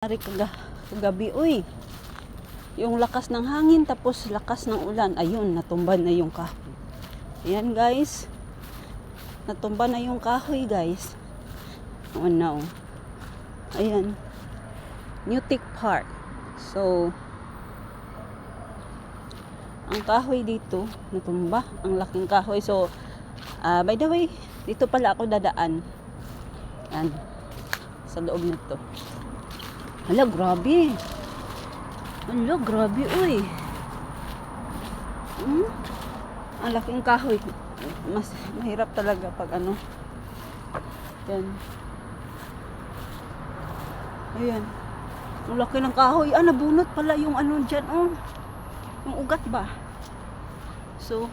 Ari kagabi, uy. Yung lakas ng hangin, tapos lakas ng ulan. Ayun, natumba na yung kahoy. Ayan, guys. Natumba na yung kahoy, guys. Oh, no. Ayan. Newtek Park. So, ang kahoy dito, natumba. Ang laking kahoy. So, by the way, dito pala ako dadaan. Ayan. Sa loob nito. Hala, grabe. Hala, grabe, uy. Ang laking kahoy. Mas mahirap talaga pag ano. Yan. Ayan. Ang laki ng kahoy. Nabunot pala yung ano dyan, oh. Yung ugat ba? So,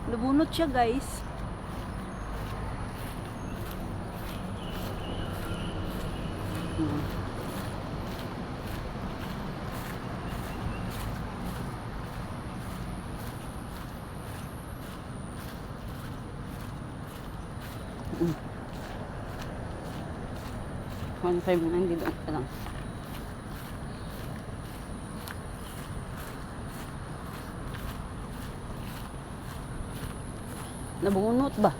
nabunot siya, guys. Mm. 1.5 na hindi doon pa lang. Nabunot ba?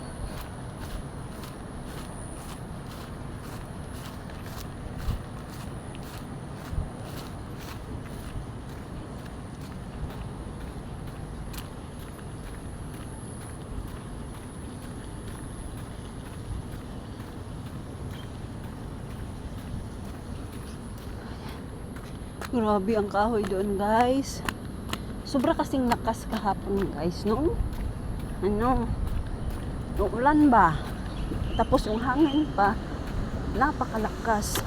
Grabe ang kahoy doon, guys. Sobra kasing lakas kahapon, guys, no? Ano? Ulan ba? Tapos yung hangin pa, napakalakas.